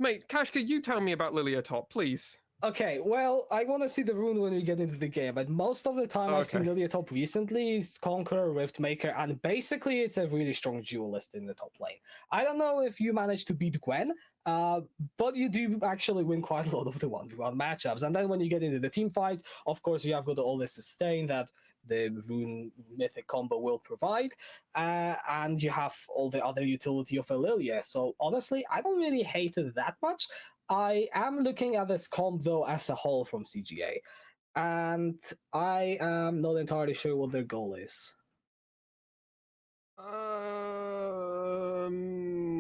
Mate, Kashka, you tell me about Lilia top, please. Okay, well, I want to see the rune when we get into the game, but most of the time I've seen Lilia top recently is Conqueror, Riftmaker, and basically it's a really strong duelist in the top lane. I don't know if you managed to beat Gwen, but you do actually win quite a lot of the 1v1 matchups. And then when you get into the team fights, of course, you have got all this sustain that the rune mythic combo will provide, and you have all the other utility of a Lilia. So honestly, I don't really hate it that much. I am looking at this comp though as a whole from CGA, and I am not entirely sure what their goal is. Because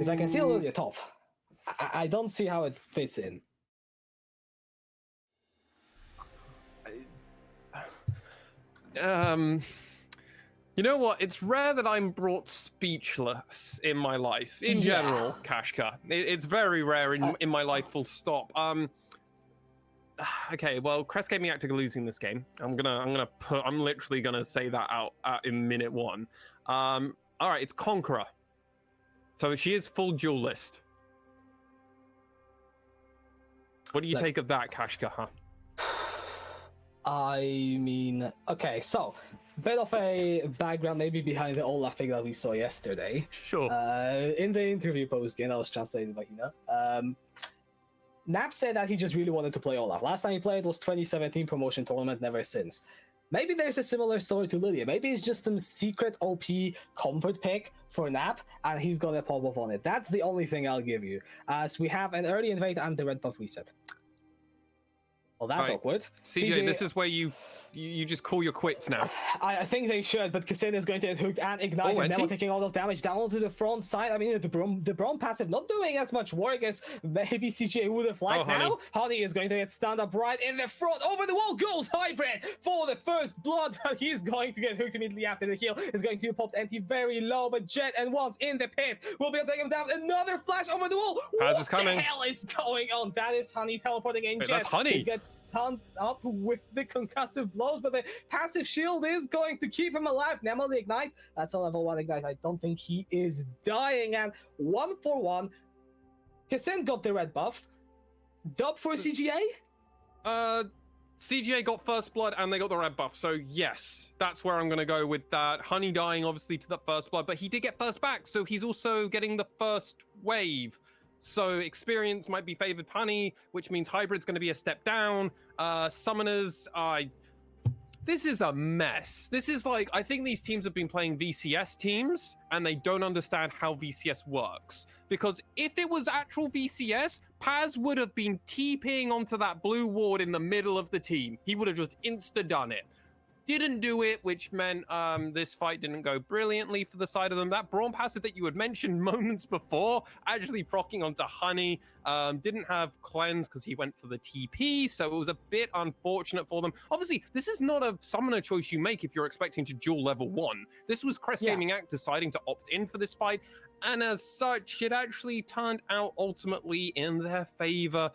I can see Lilia top. I don't see how it fits in. You know what? It's rare that I'm brought speechless in my life. In general, Kashka. It's very rare in my life, full stop. Okay, well, Crest gave me acting losing this game. I'm literally gonna say that out in minute 1. All right, it's Conqueror. So she is full duelist. What do you take of that, Kashka, huh? I mean, okay, so bit of a background maybe behind the Olaf pick that we saw yesterday. Sure. In the interview post game that was translated by Hina, Nap said that he just really wanted to play Olaf. Last time he played was 2017 promotion tournament, never since. Maybe there's a similar story to Lilia. Maybe it's just some secret OP comfort pick for Nap, and he's gonna pop off on it. That's the only thing I'll give you, as we have an early invade and the red buff reset. Well, that's awkward. CJ, this is where you just call your quits now. I think they should, but Kassin is going to get hooked and ignite, and now taking all of damage down to the front side. I mean, the Braum passive not doing as much work as maybe CJ would have liked. Now, Honey is going to get stand up right in the front. Over the wall goes Hybrid for the first blood, but he's going to get hooked immediately after the heal. Is going to pop empty very low, but Jet and once in the pit will be able to take him down. Another flash over the wall. What the hell is going on? That is Honey teleporting in. Jet. That's Honey. He gets stunned up with the concussive blows, but the passive shield is going to keep him alive. Nemo the ignite. That's a level 1 ignite. I don't think he is dying. And 1-for-1. Kassin got the red buff. Dub for CGA? CGA got first blood and they got the red buff. So yes, that's where I'm going to go with that. Honey dying obviously to the first blood, but he did get first back. So he's also getting the first wave. So experience might be favored Honey, which means Hybrid's going to be a step down. Summoners, this is a mess. This is like, I think these teams have been playing VCS teams and they don't understand how VCS works. Because if it was actual VCS, Paz would have been TPing onto that blue ward in the middle of the team. He would have just insta-done it. Didn't do it, which meant this fight didn't go brilliantly for the side of them. That Braum passive that you had mentioned moments before, actually proccing onto Honey, didn't have cleanse because he went for the TP, so it was a bit unfortunate for them. Obviously, this is not a summoner choice you make if you're expecting to duel level 1. This was Crest Gaming Act deciding to opt in for this fight, and as such, it actually turned out ultimately in their favor.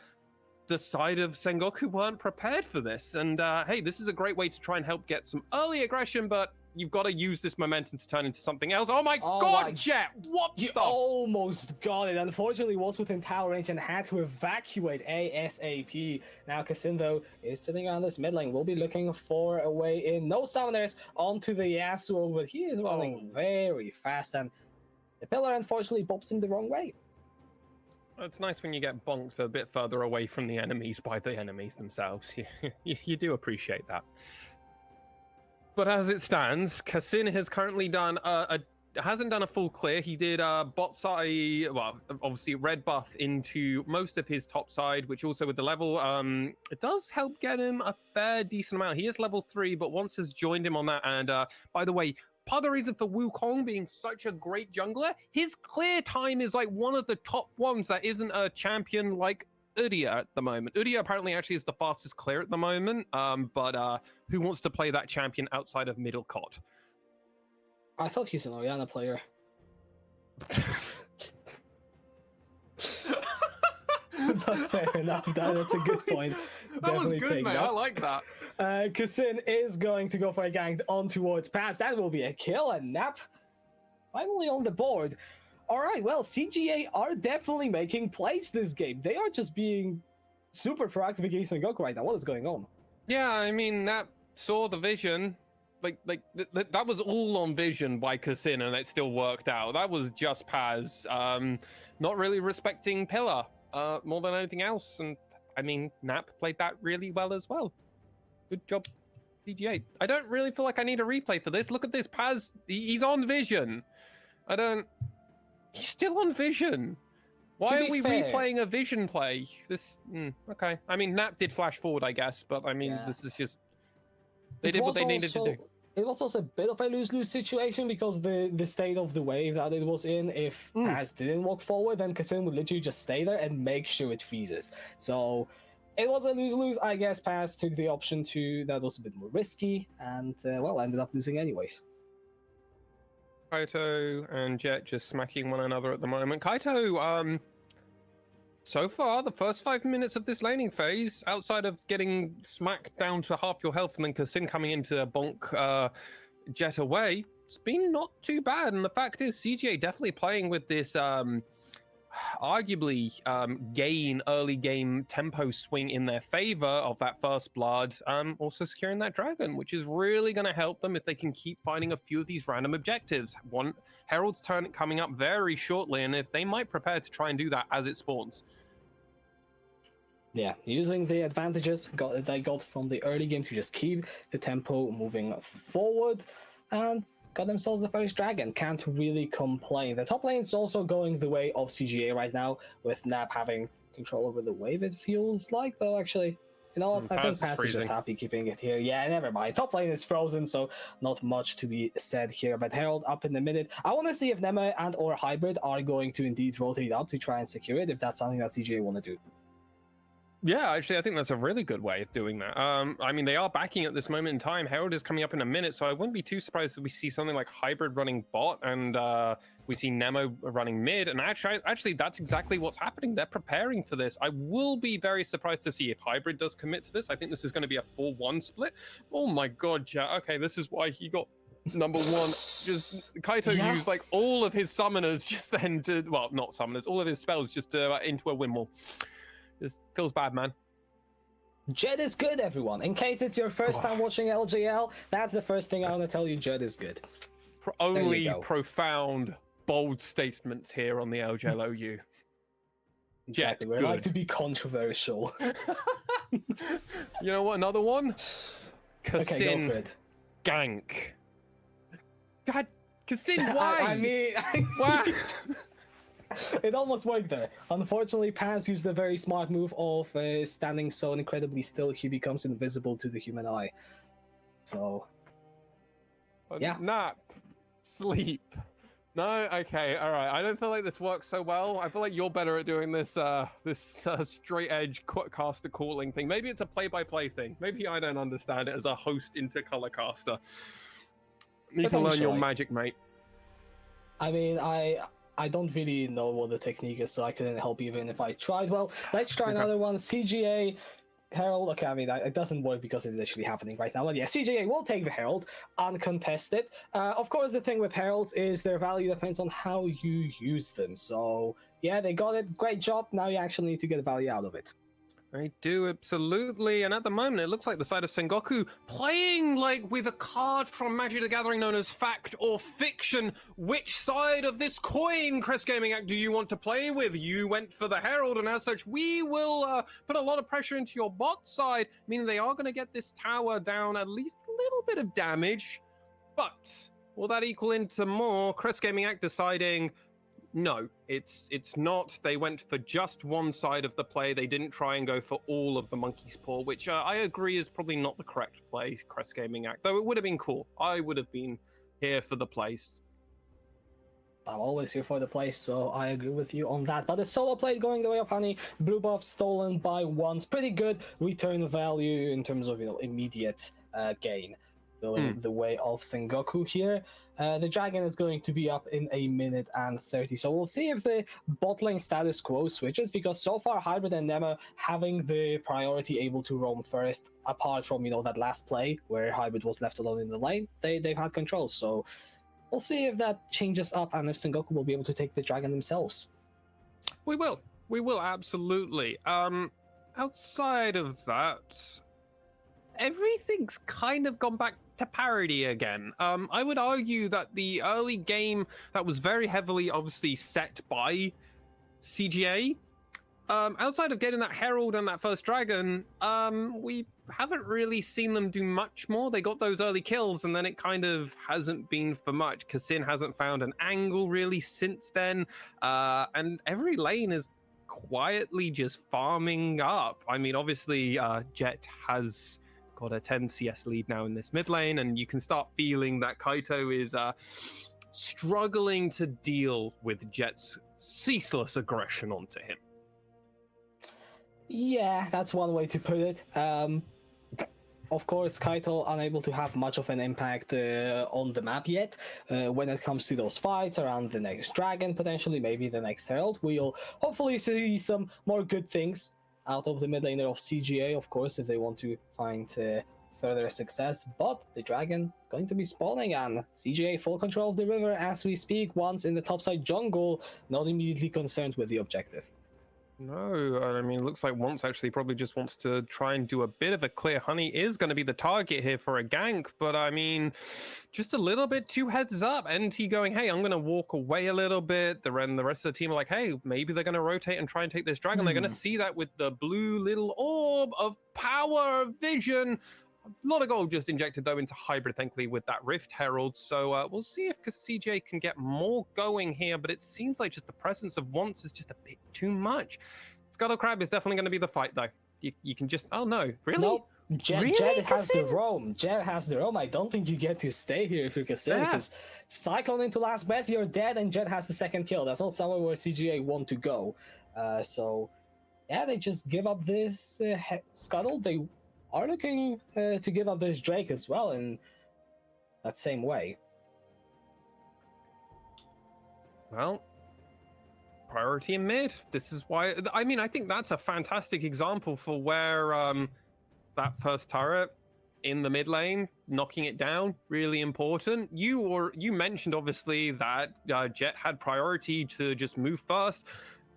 The side of Sengoku weren't prepared for this, and hey, this is a great way to try and help get some early aggression, but you've got to use this momentum to turn into something else. Oh my god, Jet! What you almost got it. Unfortunately, was within tower range and had to evacuate ASAP. Now Kassin, though, is sitting around this mid lane. We'll be looking for a way in. No summoners onto the Yasuo, but he is running very fast, and the pillar unfortunately bops him the wrong way. It's nice when you get bonked a bit further away from the enemies by the enemies themselves. You do appreciate that. But as it stands, Kassin has currently done hasn't done a full clear. He did bot side, well, obviously red buff into most of his top side, which also with the level, it does help get him a fair decent amount. He is level 3, but once has joined him on that. And by the way, part of the reason for Wukong being such a great jungler, his clear time is like one of the top ones that isn't a champion like Udyr at the moment. Udyr apparently actually is the fastest clear at the moment, but who wants to play that champion outside of Middlecott? I thought he's an Orianna player. But fair enough, that's a good point. That was good, mate. I like that. Kassin is going to go for a gang on towards Paz. That will be a kill, and Nap finally on the board. All right, well, CGA are definitely making plays this game. They are just being super proactive against Sengoku right now. What is going on? Yeah, I mean, that saw the vision. That was all on vision by Kasin, and it still worked out. That was just Paz, not really respecting Pillar, more than anything else. And I mean, Nap played that really well as well. Good job, CGA. I don't really feel like I need a replay for this. Look at this, Paz. He's on vision. He's still on vision. Why are we replaying a vision play? Okay. I mean, Nap did flash forward, I guess, but I mean, this is just... They did what they needed to do. It was also a bit of a lose-lose situation because the state of the wave that it was in, if Paz didn't walk forward, then Kasim would literally just stay there and make sure it freezes. So it was a lose-lose. I guess Paz took the option that was a bit more risky and, well, ended up losing anyways. Kaito and Jet just smacking one another at the moment. Kaito, so far, the first 5 minutes of this laning phase, outside of getting smacked down to half your health and then Kasin coming in to bonk Jet away, it's been not too bad. And the fact is, CGA definitely playing with this arguably gain early game tempo swing in their favor of that first blood, also securing that dragon, which is really going to help them if they can keep finding a few of these random objectives. One Herald's turn coming up very shortly, and if they might prepare to try and do that as it spawns. Yeah, using the advantages they got from the early game to just keep the tempo moving forward, and got themselves the first dragon. Can't really complain. The top lane is also going the way of CGA right now, with Nap having control over the wave, it feels like, though actually, you know what, I think Paz is just happy keeping it here. Yeah, never mind. Top lane is frozen, so not much to be said here, but Herald up in a minute. I want to see if Nema and or Hybrid are going to indeed rotate up to try and secure it, if that's something that CGA want to do. Yeah, actually, I think that's a really good way of doing that. I mean, they are backing at this moment in time. Herald is coming up in a minute, so I wouldn't be too surprised if we see something like Hybrid running bot and we see Nemo running mid. And actually, that's exactly what's happening. They're preparing for this. I will be very surprised to see if Hybrid does commit to this. I think this is going to be a 4-1 split. Oh my god, yeah. Okay, this is why he got number one. Just Kaito used like all of his summoners just then to, well, not summoners, all of his spells just to, into a windmill. Just feels bad, man. Jed is good, everyone. In case it's your first time watching LJL, that's the first thing I want to tell you. Jed is good. Only profound, bold statements here on the LJL OU. Exactly. We like to be controversial. You know what? Another one? Kasin okay, go for it. Gank. God, Kasin, why? I mean, why? It almost worked there. Unfortunately, Paz used a very smart move of standing so incredibly still, he becomes invisible to the human eye. So, yeah. Nap. Sleep. No? Okay, alright. I don't feel like this works so well. I feel like you're better at doing this straight edge caster calling thing. Maybe it's a play-by-play thing. Maybe I don't understand it as a host into color caster. Need to learn your magic, mate. I mean, I don't really know what the technique is, so I couldn't help even if I tried. Well, let's try another one. CGA, Herald. Okay, I mean, it doesn't work because it's literally happening right now. But yeah, CGA will take the Herald, uncontested. Of course, the thing with Heralds is their value depends on how you use them. So yeah, they got it. Great job. Now you actually need to get value out of it. I do, absolutely. And at the moment, it looks like the side of Sengoku playing like with a card from Magic the Gathering known as Fact or Fiction. Which side of this coin, Crest Gaming Act, do you want to play with? You went for the Herald, and as such, we will put a lot of pressure into your bot side, meaning they are going to get this tower down at least a little bit of damage. But will that equal into more? Crest Gaming Act deciding... No, it's not. They went for just one side of the play. They didn't try and go for all of the monkey's paw, which I agree is probably not the correct play, Crest Gaming Act. Though it would have been cool. I would have been here for the plays. I'm always here for the play, so I agree with you on that. But the solo play going the way of Honey, blue buff stolen by once. Pretty good return value in terms of, you know, immediate gain. Going the way of Sengoku here. The dragon is going to be up in 1 minute and 30. So we'll see if the bot lane status quo switches, because so far Hybrid and Nema having the priority able to roam first, apart from, you know, that last play where Hybrid was left alone in the lane, they've had control. So we'll see if that changes up and if Sengoku will be able to take the dragon themselves. We will absolutely. Outside of that, everything's kind of gone back to parity again. I would argue that the early game that was very heavily obviously set by CGA, outside of getting that Herald and that first dragon, we haven't really seen them do much more. They got those early kills and then it kind of hasn't been for much. Kassin hasn't found an angle really since then, and every lane is quietly just farming up. I mean, obviously, Jet has got a 10 CS lead now in this mid lane, and you can start feeling that Kaito is struggling to deal with Jet's ceaseless aggression onto him. Yeah, that's one way to put it. Of course, Kaito unable to have much of an impact on the map yet. When it comes to those fights around the next dragon, potentially, maybe the next Herald, we'll hopefully see some more good things out of the mid laner of CGA, of course, if they want to find further success. But the dragon is going to be spawning, and CGA full control of the river as we speak, once in the topside jungle, not immediately concerned with the objective. No, I mean, it looks like Once actually probably just wants to try and do a bit of a clear. Honey is going to be the target here for a gank, but I mean, just a little bit too heads up. NT going, hey, I'm going to walk away a little bit. The rest of the team are like, hey, maybe they're going to rotate and try and take this dragon. They're going to see that with the blue little orb of power, vision. A lot of gold just injected, though, into Hybrid, thankfully, with that Rift Herald. So we'll see if CJ can get more going here, but it seems like just the presence of Once is just a bit too much. Scuttle Crab is definitely going to be the fight, though. You can just... Oh, no. Really? Nope. Really, Jed has the roam. Jed has the roam. I don't think you get to stay here if you're Kassin, because Cyclone into last breath, you're dead, and Jed has the second kill. That's not somewhere where CGA want to go. So, yeah, they just give up this Scuttle. They are looking to give up this Drake as well in that same way. Well, priority in mid. This is why... I mean, I think that's a fantastic example for where that first turret in the mid lane, knocking it down, really important. You mentioned, obviously, that Jet had priority to just move first.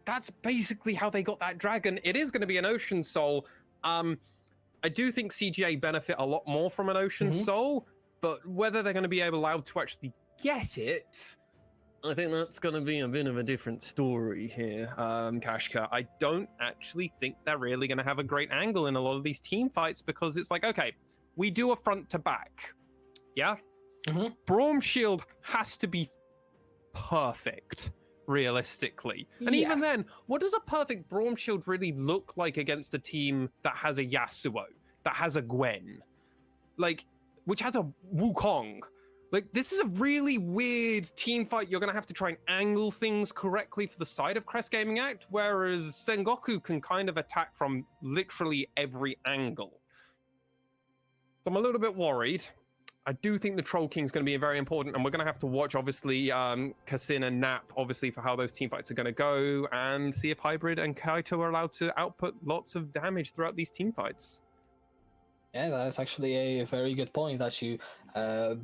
That's basically how they got that dragon. It is going to be an Ocean Soul. I do think CGA benefit a lot more from an Ocean Soul, but whether they're going to be allowed to actually get it, I think that's going to be a bit of a different story here, Kashka. I don't actually think they're really going to have a great angle in a lot of these team fights, because it's like, okay, we do a front to back. Yeah? Braum Shield has to be perfect, realistically. And even then, what does a perfect Braum Shield really look like against a team that has a Yasuo, that has a Gwen, like, which has a Wukong? Like, this is a really weird team fight. You're going to have to try and angle things correctly for the side of Crest Gaming Act, whereas Sengoku can kind of attack from literally every angle. So I'm a little bit worried. I do think the Troll King is going to be very important, and we're going to have to watch, obviously, Kassin and Nap, obviously, for how those team fights are going to go, and see if Hybrid and Kaito are allowed to output lots of damage throughout these team fights. Yeah, that's actually a very good point that you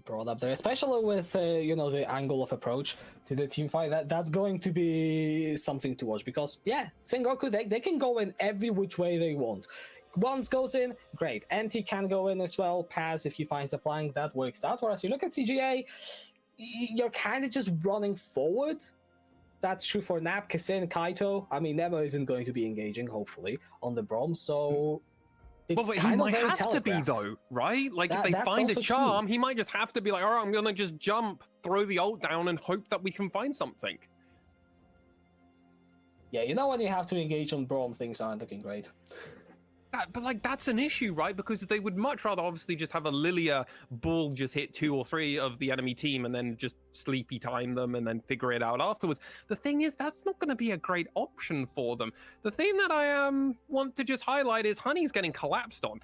brought up there, especially with the angle of approach to the team fight. That's going to be something to watch, because Sengoku, they can go in every which way they want. Once goes in, great. NT can go in as well. Pass, if he finds a flank, that works out. Whereas you look at CGA, you're kind of just running forward. That's true for Nap, Kassin, Kaito. I mean, Nemo isn't going to be engaging, hopefully, on the Braum, so... Well, but he might have to be, though, right? Like, if they find a charm, he might just have to be like, all right, I'm going to just jump, throw the ult down, and hope that we can find something. Yeah, when you have to engage on Braum, things aren't looking great. But, like, that's an issue, right? Because they would much rather, obviously, just have a Lilia bull just hit 2 or 3 of the enemy team and then just sleepy time them and then figure it out afterwards. The thing is, that's not going to be a great option for them. The thing that I want to just highlight is Honey's getting collapsed on.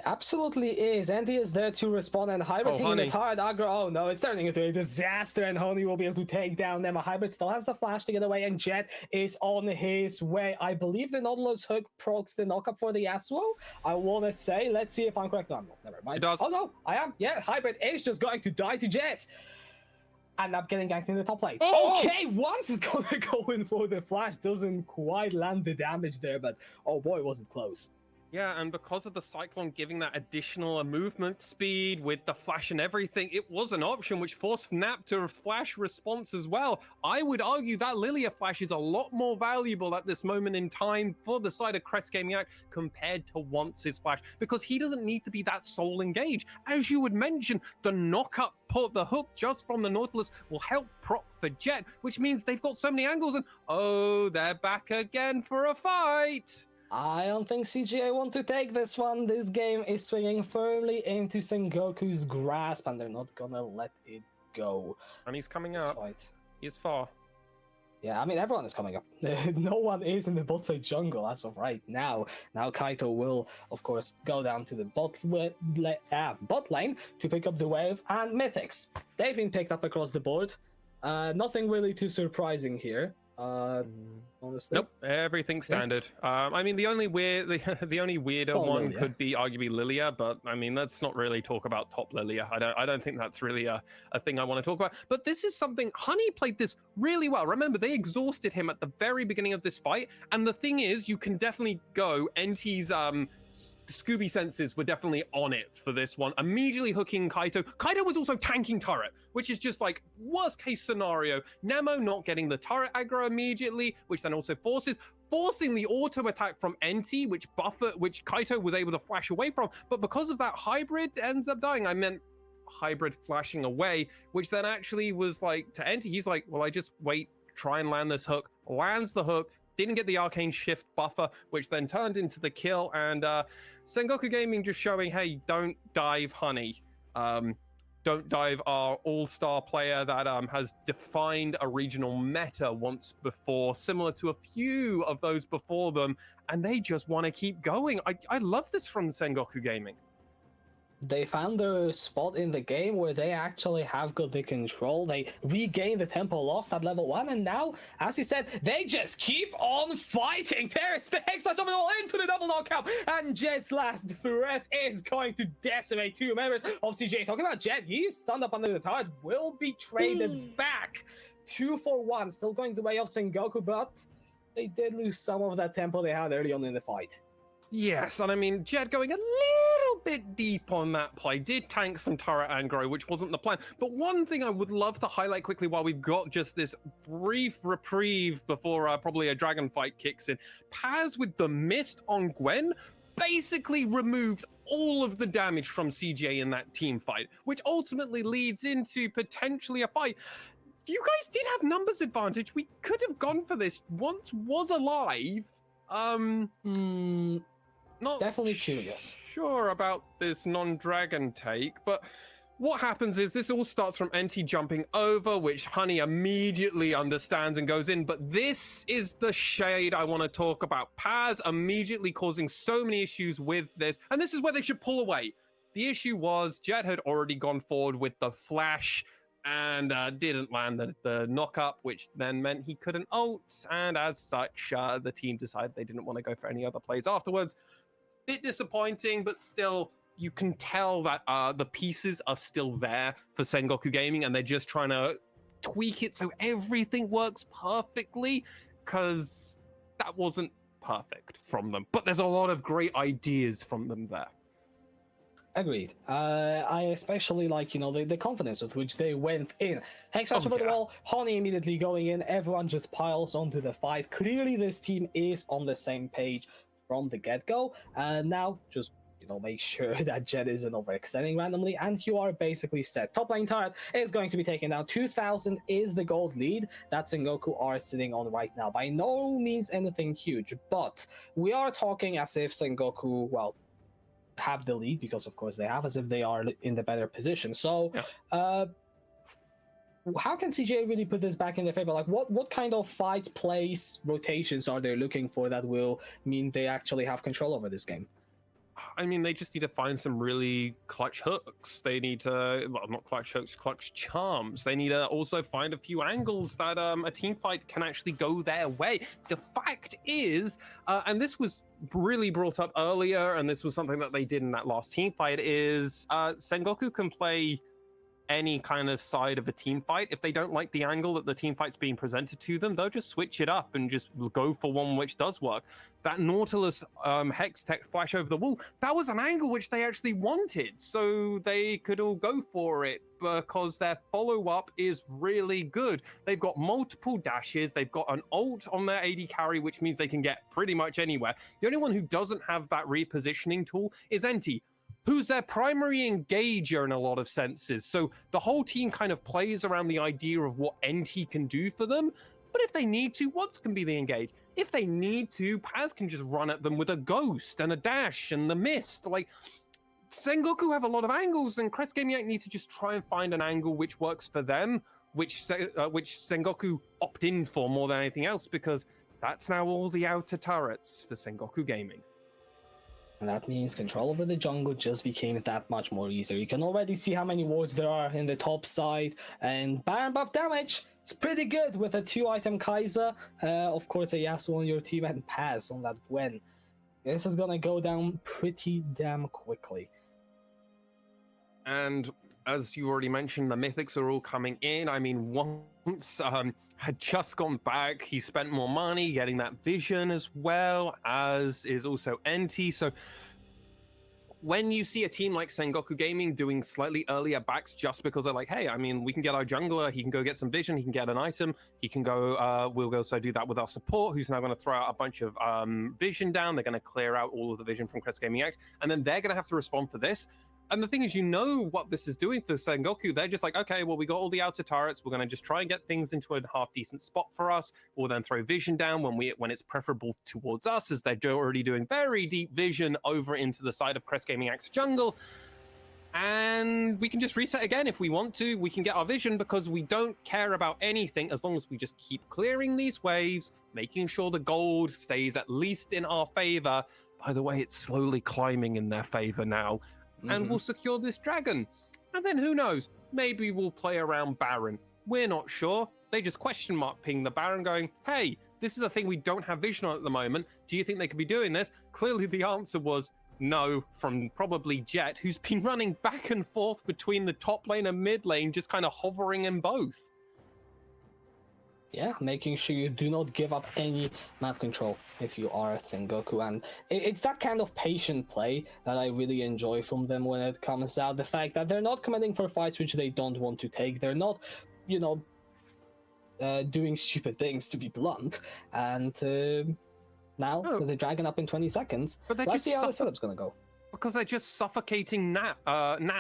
Absolutely is. Andy is there to respond, and Hybrid taking a hard aggro. Oh no, it's turning into a disaster, and Honey will be able to take down them. Hybrid still has the flash to get away, and Jet is on his way. I believe the Nautilus hook procs the knockup for the Yasuo. I want to say, let's see if I'm correct. No, I'm not. Never mind. It does. Oh no, I am. Yeah, Hybrid is just going to die to Jet. end up getting ganked in the top lane. Oh! Okay, once is gonna go in for the flash, doesn't quite land the damage there, but oh boy, was it close. Yeah, and because of the Cyclone giving that additional movement speed with the flash and everything, it was an option which forced Fnap to flash response as well. I would argue that Lilia flash is a lot more valuable at this moment in time for the side of Crest Gaming Act compared to Once's flash, because he doesn't need to be that soul engage. As you would mention, the knock-up put the hook just from the Nautilus will help proc for Jet, which means they've got so many angles, and oh, they're back again for a fight. I don't think CGA want to take this one. This game is swinging firmly into Sengoku's grasp, and they're not gonna let it go. And he's coming up. He's far. Yeah, I mean, everyone is coming up. No one is in the bot side jungle as of right now. Now Kaito will, of course, go down to the bot lane to pick up the wave, and Mythics. They've been picked up across the board. Nothing really too surprising here. Honestly, nope, everything standard. I mean, the only weirder one Lilia could be arguably Lilia, but I mean, let's not really talk about top Lilia. I don't think that's really a thing I want to talk about. But this is something Honey played this really well. Remember, they exhausted him at the very beginning of this fight, and the thing is, you can definitely go NT's Scooby senses were definitely on it for this one. Immediately hooking Kaito. Kaito was also tanking turret, which is just like worst case scenario. Nemo not getting the turret aggro immediately, which then also forcing the auto attack from NT, which Kaito was able to flash away from. But because of that, Hybrid ends up dying. I meant Hybrid flashing away, which then actually was like to NT. He's like, well, I just wait, try and land this hook. Lands the hook. Didn't get the arcane shift buffer, which then turned into the kill. And Sengoku Gaming just showing, hey, don't dive Honey. Don't dive our all-star player that has defined a regional meta once before, similar to a few of those before them. And they just want to keep going. I love this from Sengoku Gaming. They found their spot in the game where they actually have got the control. They regained the tempo lost at level 1, and now, as you said, they just keep on fighting. There is the Hex Slash of it all into the double knockout, and Jet's last breath is going to decimate 2 members of CJ. Talking about Jet, he's stunned up under the turret, will be traded back. 2 for 1, still going the way of Sengoku, but they did lose some of that tempo they had early on in the fight. Yes, and I mean, Jed going a little bit deep on that play did tank some turret aggro, which wasn't the plan. But one thing I would love to highlight quickly while we've got just this brief reprieve before probably a dragon fight kicks in. Paz with the mist on Gwen basically removed all of the damage from CJ in that team fight, which ultimately leads into potentially a fight. You guys did have numbers advantage. We could have gone for this. Once was alive. Not definitely curious. Sure about this non-dragon take, but what happens is this all starts from NT jumping over, which Honey immediately understands and goes in, but this is the shade I want to talk about. Paz immediately causing so many issues with this, and this is where they should pull away. The issue was Jet had already gone forward with the flash and didn't land the knock-up, which then meant he couldn't ult, and as such, the team decided they didn't want to go for any other plays afterwards. Bit disappointing, but still, you can tell that the pieces are still there for Sengoku Gaming, and they're just trying to tweak it so everything works perfectly, because that wasn't perfect from them. But there's a lot of great ideas from them there. Agreed. I especially like, the confidence with which they went in. Hex Slash over the wall, Honey immediately going in, everyone just piles onto the fight. Clearly this team is on the same page from the get-go, and now just make sure that Jet isn't overextending randomly, and you are basically set. Top lane turret is going to be taken down. 2,000 is the gold lead that Sengoku are sitting on right now. By no means anything huge, but we are talking as if Sengoku, have the lead, because of course they have, as if they are in the better position. So how can CJ really put this back in their favor? Like, what kind of fights, plays, rotations are they looking for that will mean they actually have control over this game? I mean, they just need to find some really clutch hooks. They need to, not clutch hooks, clutch charms. They need to also find a few angles that a team fight can actually go their way. The fact is, and this was really brought up earlier, and this was something that they did in that last team fight, is Sengoku can play any kind of side of a team fight. If they don't like the angle that the team fight's being presented to them, they'll just switch it up and just go for one which does work. That Nautilus Hex Tech flash over the wall, that was an angle which they actually wanted, so they could all go for it because their follow-up is really good. They've got multiple dashes, they've got an ult on their AD carry, which means they can get pretty much anywhere. The only one who doesn't have that repositioning tool is Enti, who's their primary engager in a lot of senses. So the whole team kind of plays around the idea of what NT can do for them. But if they need to, Vods can be the engage. If they need to, Paz can just run at them with a ghost and a dash and the mist. Like, Sengoku have a lot of angles, and Crest Gaming need to just try and find an angle which works for them, which Sengoku opt in for more than anything else, because that's now all the outer turrets for Sengoku Gaming. And that means control over the jungle just became that much more easier. You can already see how many wards there are in the top side, and Baron buff damage, it's pretty good with a 2-item Kaiser, of course a Yasuo on your team, and Paz on that Gwen. This is gonna go down pretty damn quickly. And as you already mentioned, the mythics are all coming in. I mean, once had just gone back, he spent more money getting that vision as well, as is also NT. So when you see a team like Sengoku Gaming doing slightly earlier backs just because they're like, hey, I mean, we can get our jungler, he can go get some vision, he can get an item, he can go, we'll also do that with our support, who's now going to throw out a bunch of vision down. They're going to clear out all of the vision from Crest Gaming X, and then they're going to have to respond for this. And the thing is, you know what this is doing for Sengoku. They're just like, okay, well, we got all the outer turrets. We're going to just try and get things into a half-decent spot for us. We'll then throw vision down when it's preferable towards us, as they're already doing very deep vision over into the side of Crest Gaming X jungle. And we can just reset again if we want to. We can get our vision because we don't care about anything as long as we just keep clearing these waves, making sure the gold stays at least in our favor. By the way, it's slowly climbing in their favor now. And we'll secure this dragon. And then who knows? Maybe we'll play around Baron. We're not sure. They just question mark ping the Baron going, hey, this is a thing we don't have vision on at the moment. Do you think they could be doing this? Clearly the answer was no, from probably Jet, who's been running back and forth between the top lane and mid lane, just kind of hovering in both. Yeah, making sure you do not give up any map control if you are a Sengoku, and it's that kind of patient play that I really enjoy from them when it comes out. The fact that they're not committing for fights which they don't want to take, they're not, you know, doing stupid things, to be blunt, and now with the dragon up in 20 seconds, but let's see how the setup's gonna go. Because they're just suffocating Nap and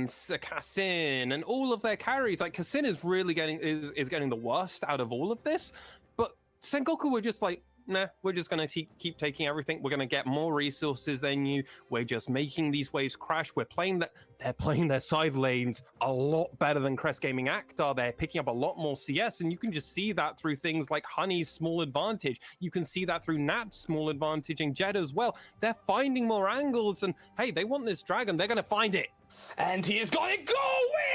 Kassin and all of their carries. Like, Kassin is really getting the worst out of all of this. But Sengoku were just like, nah, we're just going to keep taking everything. We're going to get more resources than you. We're just making these waves crash. They're playing their side lanes a lot better than Crest Gaming Act are. They're picking up a lot more CS, and you can just see that through things like Honey's small advantage. You can see that through Nap's small advantage and Jet as well. They're finding more angles, and hey, they want this dragon. They're going to find it. And he is going to go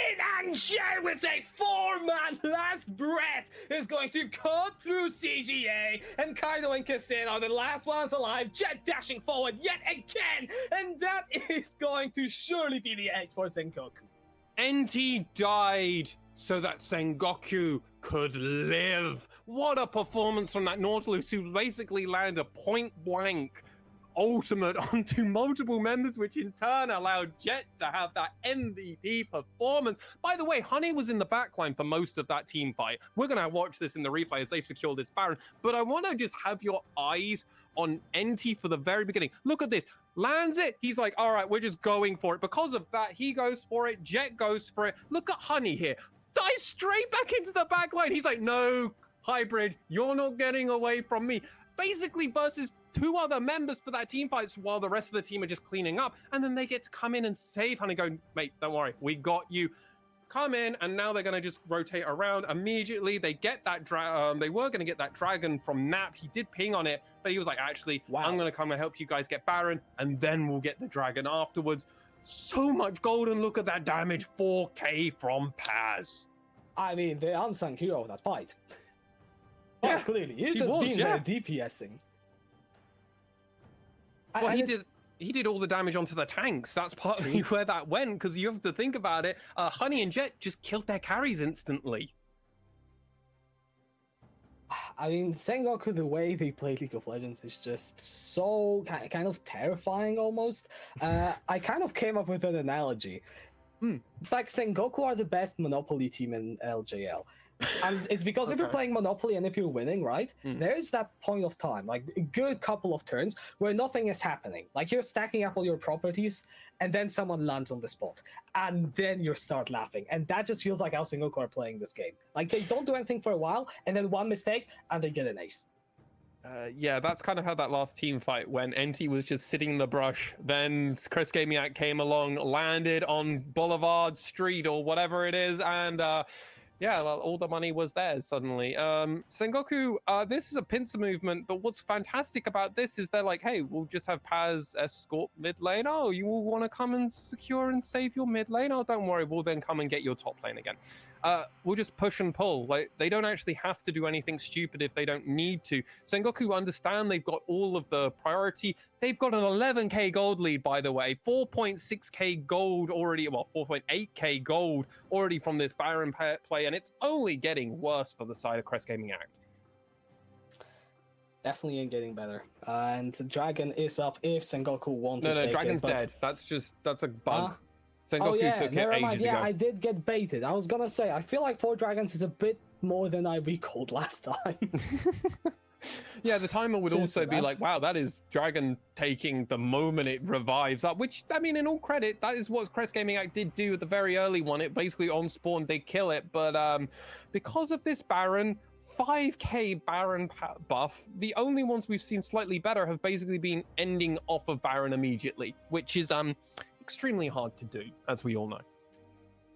in, and Jet with a 4-man last breath is going to cut through CGA, and Kaido and Kassin are the last ones alive. Jet dashing forward yet again, and that is going to surely be the ace for Sengoku. NT died so that Sengoku could live. What a performance from that Nautilus, who basically landed a point-blank ultimate onto multiple members, which in turn allowed Jet to have that MVP performance. By the way, Honey was in the backline for most of that team fight. We're going to watch this in the replay as they secure this Baron, but I want to just have your eyes on NT for the very beginning. Look at this. Lands it. He's like, all right, we're just going for it. Because of that, he goes for it. Jet goes for it. Look at Honey here. Dives straight back into the backline. He's like, no, Hybrid, you're not getting away from me. Basically versus 2 other members for that team fights while the rest of the team are just cleaning up, and then they get to come in and save Honey, going, mate, don't worry, we got you. Come in, and now they're going to just rotate around immediately. They get that they were going to get that dragon from Nap. He did ping on it, but he was like, actually, wow, I'm going to come and help you guys get Baron, and then we'll get the dragon afterwards. So much gold, and look at that damage, 4K from Paz. I mean, the unsung hero of that fight. Yeah, clearly, he's just been there DPSing. Well, he did all the damage onto the tanks. That's partly where that went, because you have to think about it. Honey and Jet just killed their carries instantly. I mean, Sengoku, the way they play League of Legends is just so kind of terrifying almost. I kind of came up with an analogy. It's like Sengoku are the best Monopoly team in LJL. And it's because if you're playing Monopoly and if you're winning, right, there is that point of time, like a good couple of turns, where nothing is happening. Like you're stacking up all your properties, and then someone lands on the spot, and then you start laughing. And that just feels like how Sengoku are playing this game. Like they don't do anything for a while, and then one mistake, and they get an ace. Yeah, that's kind of how that last team fight went. NT was just sitting in the brush. Then Crest came along, landed on Boulevard Street or whatever it is, and yeah, well, all the money was theirs suddenly. Sengoku, this is a pincer movement, but what's fantastic about this is they're like, hey, we'll just have Paz escort mid lane. Oh, you all want to come and secure and save your mid lane? Oh, don't worry, we'll then come and get your top lane again. We'll just push and pull. Like they don't actually have to do anything stupid if they don't need to. Sengoku understand they've got all of the priority. They've got an 11k gold lead, by the way, 4.6k gold already, well, 4.8k gold already from this Baron play, and it's only getting worse for the side of Crest Gaming Act. Definitely ain't getting better. And the Dragon is up if Sengoku wants to take it. No, Dragon's dead. That's a bug. Sengoku took it ages ago. Yeah, I did get baited. I was gonna say, I feel like 4 dragons is a bit more than I recalled last time. Yeah, the timer would also be like, wow, that is Dragon taking the moment it revives up, which, I mean, in all credit, that is what Crest Gaming Act did do with the very early one. It basically on spawn, they kill it. But because of this Baron, 5k Baron buff, the only ones we've seen slightly better have basically been ending off of Baron immediately, which is extremely hard to do, as we all know.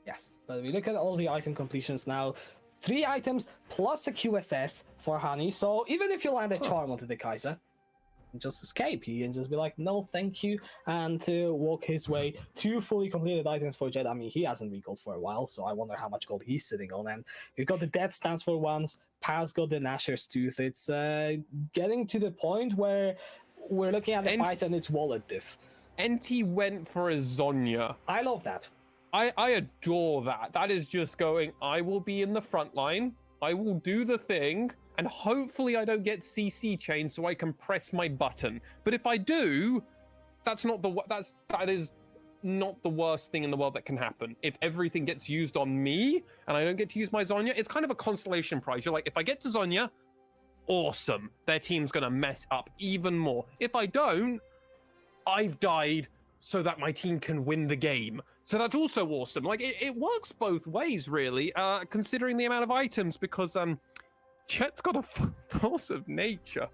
Yes, but we look at all the item completions now. 3 items plus a QSS for Honey, so even if you land a charm onto the Kaiser, just escape. He can just be like, no, thank you, and to walk his way to fully completed items for Jet. I mean, he hasn't recalled for a while, so I wonder how much gold he's sitting on. And we've got the Death Stance for once. Paz got the Nashor's Tooth. It's getting to the point where we're looking at the fight and it's wallet diff. NT went for a Zhonya. I love that. I adore that. That is just going, I will be in the front line, I will do the thing, and hopefully I don't get CC chained so I can press my button. But if I do, that is not the worst thing in the world that can happen. If everything gets used on me and I don't get to use my Zhonya, it's kind of a consolation prize. You're like, if I get to Zhonya, awesome. Their team's gonna mess up even more. If I don't, I've died so that my team can win the game. So that's also awesome. Like it works both ways, really, considering the amount of items, because Chet's got a force of nature.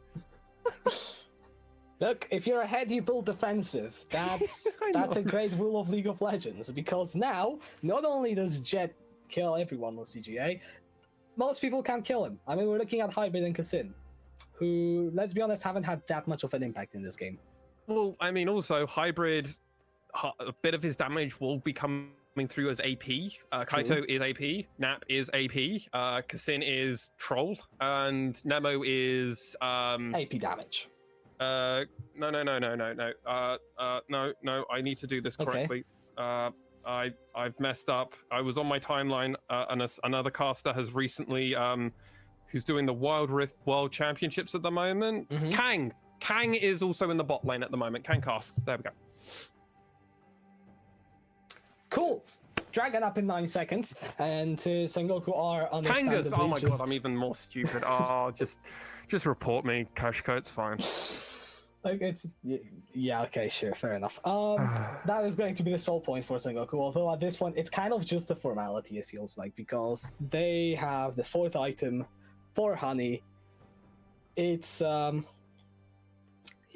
Look, if you're ahead, you build defensive. That's a great rule of League of Legends, because now not only does Jet kill everyone on CGA, most people can't kill him. I mean, we're looking at Hybrid and Kassin, who, let's be honest, haven't had that much of an impact in this game. Well, I mean, also Hybrid, a bit of his damage will be coming through as AP. Kaito is AP, Nap is AP, Kassin is Troll, and Nemo is AP damage. No. No. I need to do this correctly. Okay. I've messed up. I was on my timeline, and another caster has recently, who's doing the Wild Rift World Championships at the moment. Kang. Kang is also in the bot lane at the moment. Kang casts. There we go. Cool. Dragon up in 9 seconds, and Sengoku are understandably Kangas. Oh my god, I'm even more stupid. Oh, just report me, Kashko. It's fine. Like it's yeah, okay, sure, fair enough. That is going to be the sole point for Sengoku. Although at this point, it's kind of just a formality. It feels like, because they have the 4th item for Honey. It's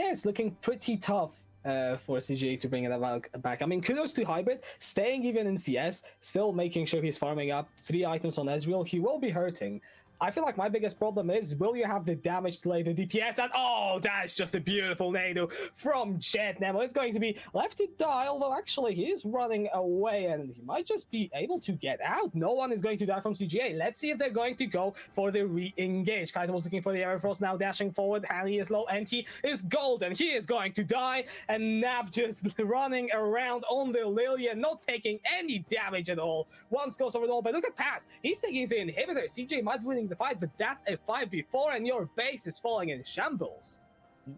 yeah, it's looking pretty tough for CGA to bring it back. I mean, kudos to Hybrid, staying even in CS, still making sure he's farming up 3 items on Ezreal. He will be hurting, I feel like my biggest problem is, will you have the damage to lay the DPS? And oh, that's just a beautiful Nado from Jet Nemo. It's going to be left to die, although actually he is running away and he might just be able to get out. No one is going to die from CGA. Let's see if they're going to go for the re-engage. Kaito was looking for the Aerofrost, now dashing forward. Hanny is low and he is golden. He is going to die, and Nab just running around on the Lillian, not taking any damage at all. Once goes over the wall, but look at Paz. He's taking the inhibitor. CJ might be winning the fight, but that's a 5v4 and your base is falling in shambles.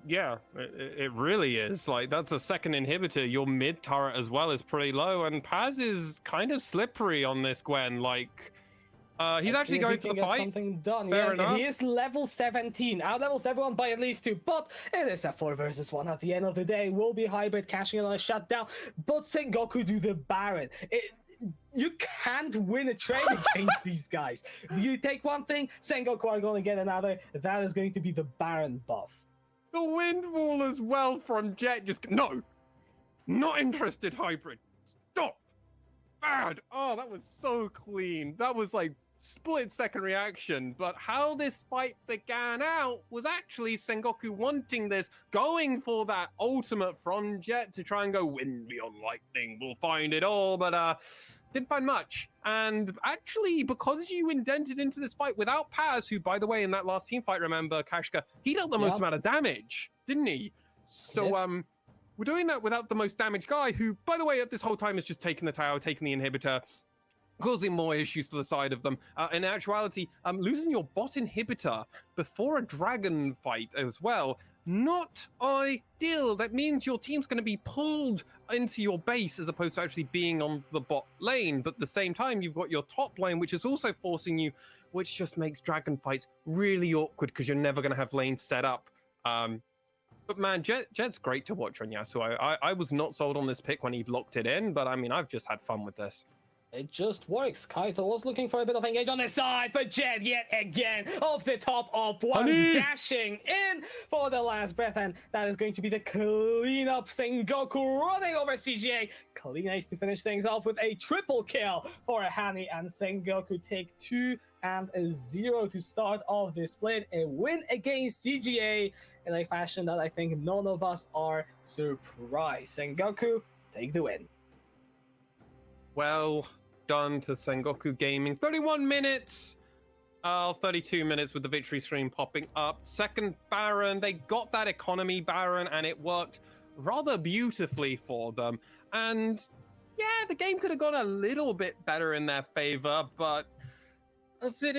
Yeah, it really is. Like, that's a second inhibitor. Your mid turret as well is pretty low, and Paz is kind of slippery on this Gwen. Like, he's actually going for the fight. Something done. Fair enough. He is level 17. Out levels everyone by at least 2, but it is a 4 versus 1 at the end of the day. Will be hybrid cashing in on a shutdown, but Sengoku do the Baron. You can't win a trade against these guys. You take one thing, Sengoku are going to get another. That is going to be the Baron buff. The Windwall as well from Jet. Just no, not interested. Hybrid, stop. Bad. Oh, that was so clean. That was like split-second reaction. But how this fight began out was actually Sengoku wanting this, going for that ultimate from Jet to try and go wind beyond lightning. We'll find it all, but didn't find much. And actually, because you indented into this fight without Paz, who, by the way, in that last team fight, remember, Kashka, he dealt the most amount of damage, didn't he? So, we're doing that without the most damaged guy, who, by the way, at this whole time is just taking the tower, taking the inhibitor, causing more issues to the side of them. In actuality, losing your bot inhibitor before a dragon fight as well, not ideal. That means your team's going to be pulled into your base as opposed to actually being on the bot lane. But at the same time, you've got your top lane, which is also forcing you, which just makes dragon fights really awkward because you're never going to have lanes set up. But man, Jet's great to watch on Yasuo. I was not sold on this pick when he locked it in, but I mean, I've just had fun with this. It just works. Kaito was looking for a bit of engage on the side, but Jet yet again off the top of one, dashing in for the last breath, and that is going to be the cleanup. Sengoku running over CGA. Clean ace to finish things off with a triple kill for Hani, and Sengoku take 2-0 to start off this split. A win against CGA in a fashion that I think none of us are surprised. Sengoku, take the win. Well done to Sengoku Gaming. 31 minutes. 32 minutes with the victory stream popping up. Second Baron. They got that economy Baron, and it worked rather beautifully for them. And yeah, the game could have gone a little bit better in their favor, but as it